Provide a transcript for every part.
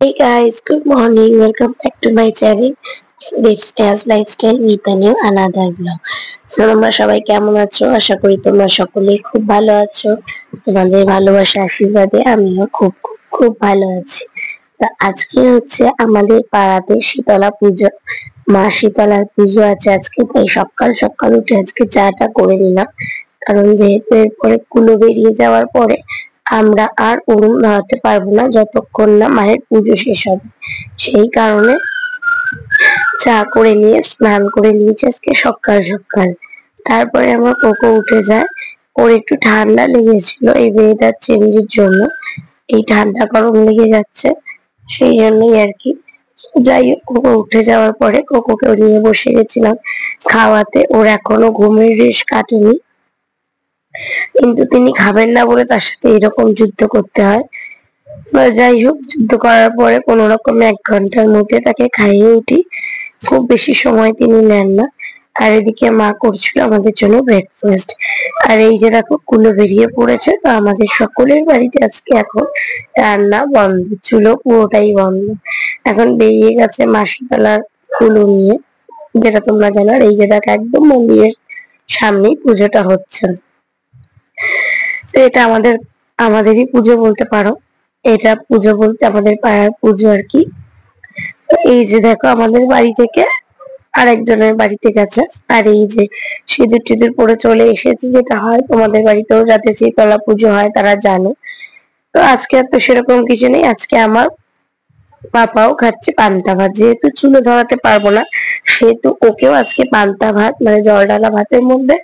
Hey guys, good morning. Welcome back to my channel. This is Lifestyle with a new another vlog. তো তোমরা সবাই কেমন আছো? আশা করি তোমরা সকলেই খুব ভালো আছো। তোমাদের ভালোবাসা আশীর্বাদে আমিও খুব খুব খুব ভালো আছি। তো আজকে হচ্ছে আমাদের পাড়াতে শীতলা পুজো। মা শীতলার পুজো আছে আজকে, তাই সকাল সকাল উঠে আজকে চাটা করে নিলাম। কারণ যেহেতু এরপরে কুলো বেরিয়ে যাওয়ার পরে আমরা আর উনুন ধরাতে পারবো না যতক্ষণ না মায়ের পুজো শেষ হবে। সেই কারণে চা করে নিয়ে স্নান করে নিয়েছি আজকে সকাল সকাল। তারপরে আমার কোকো উঠে যায়। ওর একটু ঠান্ডা লেগেছিল এই ওয়েদার চেঞ্জের জন্য, এই ঠান্ডা গরম লেগে যাচ্ছে, সেই জন্যই আর কি। যাই হোক, কোকো উঠে যাওয়ার পরে কোকোকে নিয়ে বসে গেছিলাম খাওয়াতে। ওর এখনো ঘুমের রেশ কাটেনি, কিন্তু তিনি খাবেন না বলে তার সাথে এরকম যুদ্ধ করতে হয়। যাই হোক, যুদ্ধ করার পরে কোন রকম 1 ঘন্টার মধ্যে তাকে খাইয়ে উঠি। খুব বেশি সময় তিনি নেন না। আর এদিকে মা করছিল আমাদের জন্য ব্রেকফাস্ট। আর এই যে দেখো, কুলো বেরিয়ে পড়েছে। তো আমাদের সকলের বাড়িতে আজকে এখন রান্না বন্ধ, চুলো পুরোটাই বন্ধ। এখন বেরিয়ে গেছে মাসিতলার কুলো নিয়ে, যেটা তোমরা জানো। আর এই যে দেখো, একদম মন্দিরের সামনেই পুজোটা হচ্ছে। তো এটা আমাদেরই পুজো বলতে পারো। এটা পুজো বলতে আমাদের পাড়ার পুজো আর কি। তো এই যে দেখো, আমাদের বাড়ি থেকে আরেকজনের বাড়িতে গেছে। আর এই যে সিঁদুর টিঁদুর পরে চলে এসেছে, যেটা হয় তোমাদের বাড়িতেও যাতে শীতলা পুজো হয় তারা জানে। তো আজকে আর তো সেরকম কিছু নেই। আজকে আমার পাপাও খাচ্ছে পান্তা ভাত। যেহেতু চুলো ধরাতে পারবো না, সেহেতু ওকেও আজকে পান্তা ভাত, মানে জল ডালা ভাতের মধ্যে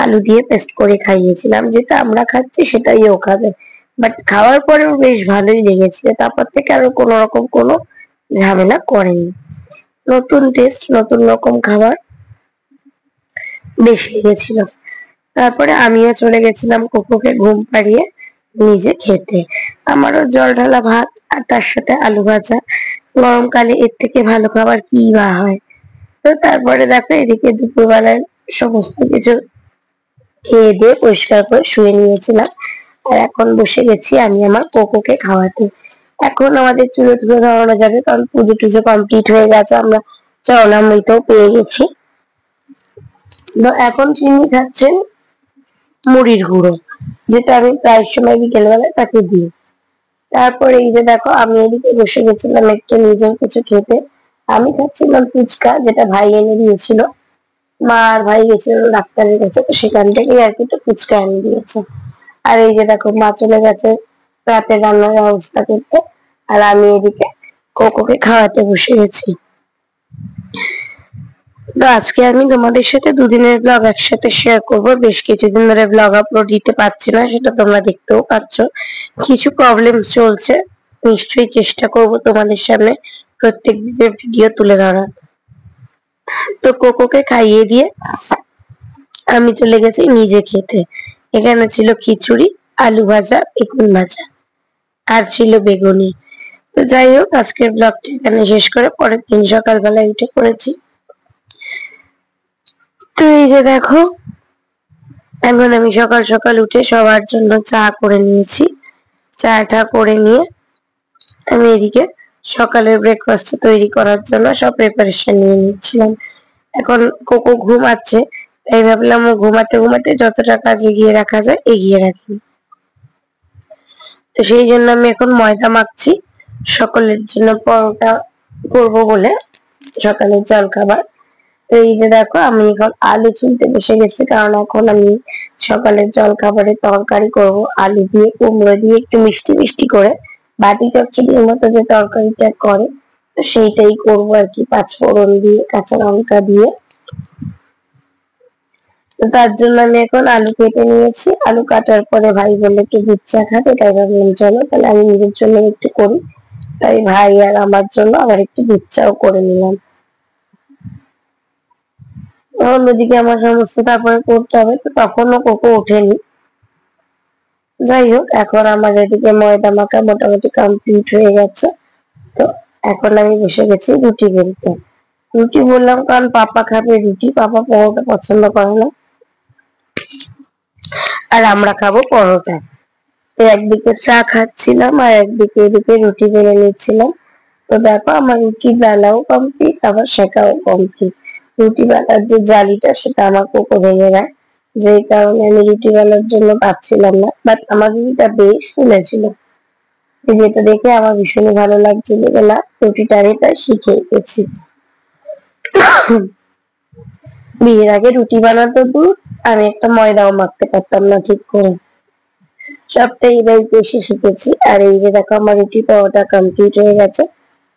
আলু দিয়ে পেস্ট করে খাইয়েছিলাম। যেটা আমরা খাচ্ছি সেটাই ও খাবে। বাট খাওয়ার পরেও বেশ ভালোই লেগেছিল। তারপর থেকে আরো কোনো রকম কোনো ঝামেলা করেনি। নতুন টেস্ট, নতুন রকম খাবার, বেশ লেগেছিল। তারপরে আমিও চলে গেছিলাম কোকোকে ঘুম পাড়িয়ে নিজে খেতে। আমারও জল ঢালা ভাত আর তার সাথে আলু ভাজা। গরমকালে এর থেকে ভালো খাবার কি বা হয়। তো তারপরে দেখো, এদিকে দুপুরবেলায় সমস্ত কিছু খেয়ে দিয়ে পরিষ্কার করে শুয়ে নিয়েছিলাম। আর এখন বসে গেছি আমি আমার কোকোকে খাওয়াতে। এখন আমাদের চুলো টুলো ধরানো যাবে, কারণ পুজো টুজো কমপ্লিট হয়ে গেছে। আমরা চরণামৃতও পেয়ে গেছি। তো এখন চিনি খাচ্ছেন মুড়ির গুঁড়ো, যেটা আমি প্রায় সময় বিকেলবেলায় তাকে দিই। তারপরে এই যে দেখো, আমি এদিকে বসে গেছিলাম একটু নিজের কিছু খেতে। আমি খাচ্ছিলাম ফুচকা, যেটা ভাই এনে দিয়েছিল। মা আর ভাই গেছিল ডাক্তারের কাছে, তো সেখান থেকে আর কি একটু ফুচকা এনে দিয়েছে। আর এই যে দেখো, মা চলে গেছে রাতে রান্নার ব্যবস্থা করতে। আর আমি এদিকে কোকোকে খাওয়াতে বসে গেছি। তো আজকে আমি তোমাদের সাথে দুদিনের ব্লগ একসাথে শেয়ার করব। বেশ কিছুদিন ধরে ব্লগ আপলোড দিতে পারছি না, সেটা তোমরা দেখতেও পাচ্ছ। কিছু প্রবলেম চলছে। নিশ্চয়ই চেষ্টা করব তোমাদের সামনে প্রত্যেক দিনের ভিডিও তুলে ধরার। তো কোকোকে খাইয়ে দিয়ে আমি চলে গেছি নিজে খেতে। এখানে ছিল খিচুড়ি, আলু ভাজা, বেগুন ভাজা, আর ছিল বেগুনি। তো যাই হোক, আজকের ব্লগটা এখানে শেষ করে পরের দিন সকালবেলায় উঠে পড়েছি। তো এই যে দেখো, এখন আমি সকাল সকাল উঠে সবার জন্য চা করে নিয়েছি। চাটা করে নিয়ে আমি এদিকে সকালের ব্রেকফাস্ট তৈরি করার জন্য সব প্রিপারেশন নিয়ে নিচ্ছিলাম। এখন কোকো ঘুমাচ্ছে, তাই ভাবলাম ও ঘুমাতে ঘুমাতে যতটা কাজ এগিয়ে রাখা যায় এগিয়ে রাখি। তো সেই জন্য আমি এখন ময়দা মাখছি সকলের জন্য পরোটা করবো বলে, সকালের জল খাবার। তো এই যে দেখো, আমি এখন আলু ছুলতে বসে গেছি, কারণ এখন আমি সকালের জল খাবারে তরকারি করব। আলু দিয়ে কুমড়ো দিয়ে একটু মিষ্টি মিষ্টি করে, বাটি চচ্চড়ির মতো যে তরকারিটা করে, তো সেইটাই করবো আর কি, 5 ফোড়ন দিয়ে, কাঁচা লঙ্কা দিয়ে। তো তার জন্য আমি এখন আলু কেটে নিয়েছি। আলু কাটার পরে ভাই বললে একটু দুধ চা খাবে, তাই ভাবলাম চলো তাহলে আমি নিজের জন্য একটু করি। তাই ভাই আর আমার জন্য আবার একটু দুধ চাও করে নিলাম। অন্যদিকে আমার সমস্ত তারপরে করতে হবে, তো তখনও কোকো ওঠেনি। যাই হোক, এখন আমার এদিকে ময়দা মাখা মোটামুটি কমপ্লিট হয়ে গেছে। তো এখন আমি বসে গেছি রুটি বেলতে। রুটি বললাম কারণ পাপা খাবে রুটি, পাপা পরোটা পছন্দ করে না। আর আমরা খাবো পরোটা। তো একদিকে চা খাচ্ছিলাম আর একদিকে এদিকে রুটি বেলে নিচ্ছিলাম। তো দেখো আমার রুটি বেলাও কমপ্লিট, আবার শেখাও কমপ্লিট। রুটি বেলার যে জালিটা সেটা আমার কোকো ভেঙে দেয়, যেই কারণে আমি রুটি বেলার জন্য পাচ্ছিলাম না, বাট আমার রুটিটা বেশ ফুলেছিল, যেটা দেখে আমার ভীষণই ভালো লাগছিল যে না, রুটিটা আমি প্রায় শিখে গেছি। বিয়ের আগে রুটি বানাতো দূর, আমি একটা ময়দাও মাখতে পারতাম না ঠিক করে, সবটাই এবার এসে শিখেছি। আর এই যে দেখো আমার রুটি পাওয়াটা কমপ্লিট হয়ে গেছে।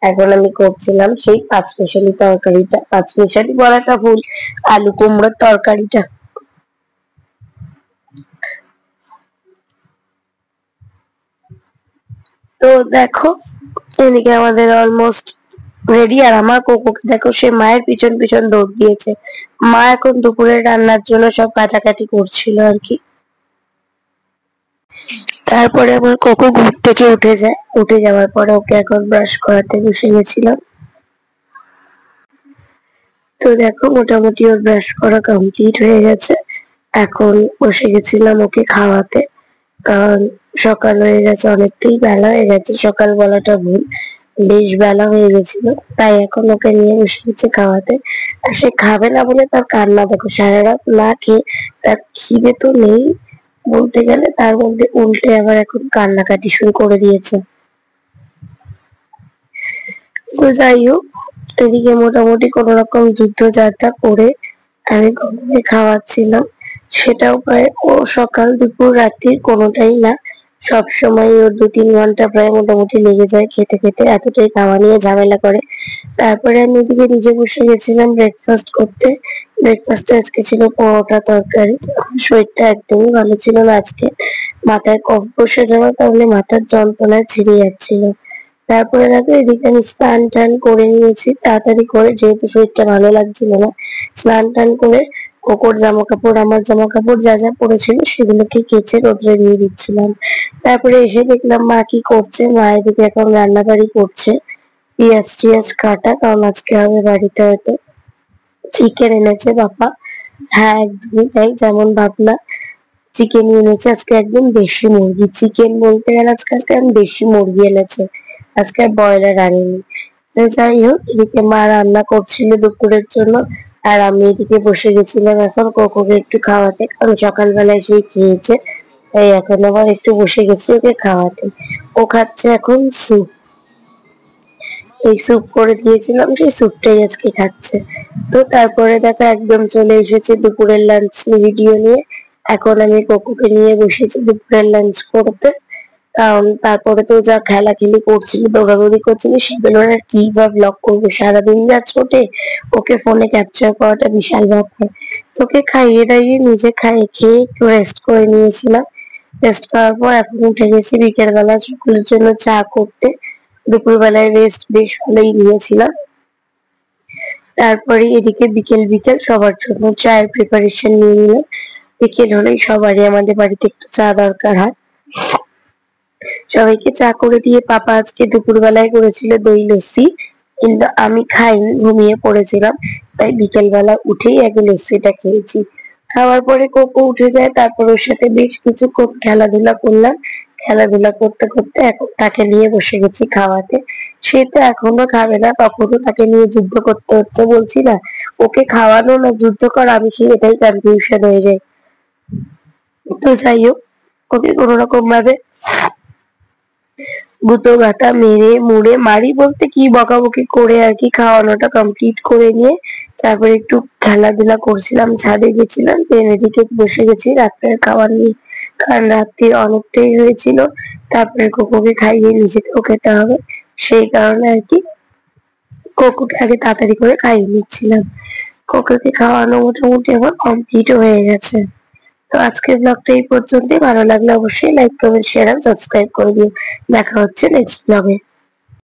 এখন আমি করছিলাম সেই পাঁচমিশালি তরকারিটা, পাঁচমিশালি বলাটা ভুল, আলু কুমড়োর তরকারিটা। তো দেখো এদিকে আমাদের অলমোস্ট রেডি। আর আমার কোকোকে দেখো, সে মায়ের পিছন পিছন দৌড় দিয়েছে। মা এখন দুপুরের রান্নার জন্য সব কাটাকাটি করছিল আর কি। তারপরে আমার কোকো ঘুম থেকে উঠে যায়, উঠে যাওয়ার পরে ওকে এখন ব্রাশ করাতে বসে গেছিলাম। তো দেখো মোটামুটি ওর ব্রাশ করা কমপ্লিট হয়ে গেছে, এখন বসে গেছিলাম ওকে খাওয়াতে। কারণ সকাল হয়ে গেছে, অনেকটাই বেলা হয়ে গেছে, সকাল বলাটা ভুল, বেশ বেলা হয়ে গেছিল, তাই এখন ওকে নিয়ে বসে গেছে খাওয়াতে। আর সে খাবে না বলে তার কান্না দেখো, সারা রাত না খেয়ে, তার খিদে তো নেই বলতে গেলে, তার মধ্যে উল্টে আবার এখন কান্নাকাটি শুরু করে দিয়েছে। তো যাই হোক, এদিকে মোটামুটি কোন রকম যুদ্ধ যাত্রা করে আমি কোকোকে খাওয়াচ্ছিলাম। সেটাও প্রায় ও সকাল দুপুর রাত্রির কোনোটাই না, সব সময় ওর 2-3 ঘন্টা প্রায় মোটামুটি লেগে যায় খেতে খেতে, এতটাই খাওয়া নিয়ে ঝামেলা করে। তারপরে আমি এদিকে নিজে বসে গেছিলাম ব্রেকফাস্ট করতে। ব্রেকফাস্টে আজকে ছিল পরোটা তরকারি। শরীরটা একদমই ভালো ছিল না আজকে, মাথায় কফ বসে যাওয়ার কারণে মাথার যন্ত্রণায় ছিঁড়ে যাচ্ছিল। তারপরে দেখো এদিকে আমি স্নান টান করে নিয়েছি তাড়াতাড়ি করে, যেহেতু শরীরটা ভালো লাগছিল না। স্নান টান করে কোকোর জামা কাপড়, আমার জামা কাপড় যা যা পড়েছিল সেগুলোকে কেচে রোদ্রে দিয়ে দিচ্ছিলাম। তারপরে এসে দেখলাম মা কি করছে, মা এদিকে এখন রান্নাবাড়ি করছে, পেঁয়াজ টিয়াজ কাটা, কারণ আজকে হবে বাড়িতে হয়তো চিকেন এনেছে বাবা। হ্যাঁ একদমই তাই, যেমন ভাবনা, চিকেন এনেছে আজকে, একদম দেশি মুরগি। চিকেন বলতে গেলে আজকে দেশি মুরগি এনেছে, আজকে আর ব্রয়লার আনেনি। তো যাই হোক, এদিকে মা রান্না করছিল দুপুরের জন্য, আর আমি এদিকে বসে গেছিলাম এখন কোকোকে একটু খাওয়াতে, কারণ সকালবেলায় সেই খেয়েছে, তাই এখন আবার একটু বসে গেছি ওকে খাওয়াতে। ও খাচ্ছে এখন স্যুপ, এই স্যুপ করে দিয়েছিলাম, সেই স্যুপটাই আজকে খাচ্ছে। তো তারপরে দেখো একদম চলে এসেছে দুপুরের লাঞ্চ ভিডিও নিয়ে। এখন আমি কোকোকে নিয়ে বসেছি দুপুরের লাঞ্চ করতে, কারণ তারপরে তো যা খেলাখেলি করছিল, দৌড়াদৌড়ি করছিল, সেগুলো আর কি বা ব্লগ করবো, সারাদিন যা ছোটে, ওকে ফোনে ক্যাপচার করাটা বিশাল ব্যাপার। তোকে খাইয়ে দাইয়ে নিজে খেয়ে একটু রেস্ট করে নিয়েছিলাম। রেস্ট করার পর এখন উঠে গেছি বিকেল বেলা সকলের জন্য চা করতে। দুপুর বেলায় রেস্ট বেশ ভালোই নিয়েছিলাম। তারপরে এদিকে বিকেল বিকেল সবার জন্য চায়ের প্রিপারেশন নিয়ে নিলাম। বিকেল হলেই সবারই আমাদের বাড়িতে একটু চা দরকার হয়। সবাইকে চা করে দিয়ে পাপা আজকে দুপুর বেলায় করেছিল দই লস্যি, কিন্তু আমি খাইনি, ঘুমিয়ে পড়েছিলাম, তাই বিকেল বেলা উঠেই আগে লস্যিটা খেয়েছি। খাওয়ার পরে কোকো উঠে যায়, তারপর ওর সাথে বেশ কিছুক্ষণ খেলাধুলা করলাম। খেলাধুলা করতে করতে এখন তাকে নিয়ে বসে গেছি খাওয়াতে। সে তো এখনো খাবে না, তখনও তাকে নিয়ে যুদ্ধ করতে হচ্ছে, বলছি না ওকে খাওয়ানো না যুদ্ধ করা, আমি এটাই কনফিউশন হয়ে যায়। তো যাই হোক, ওকে কোনো রকম ভাবে গুঁতো গাঁথা মেরে মুড়ে, মারি বলতে কি, বকাবকি করে আর কি খাওয়ানোটা কমপ্লিট করে নিয়ে তারপর একটু খেলাধুলা করছিলাম, ছাদে গেছিলাম, দেন এদিকে বসে গেছি রাত্রের খাবার নিয়ে, কারণ রাত্রির অনেকটাই হয়েছিল। তারপরে কোকোকে খাইয়ে নিজেকেও খেতে হবে, সেই কারণে আর কি কোকোকে আগে তাড়াতাড়ি করে খাইয়ে নিচ্ছিলাম। কোকোকে খাওয়ানো মোটামুটি আমার কমপ্লিট হয়ে গেছে। তো আজকের ব্লগটা এই পর্যন্তই, ভালো লাগলে অবশ্যই লাইক কমেন্ট শেয়ার আর সাবস্ক্রাইব করে দিও। দেখা হচ্ছে নেক্সট ব্লগে।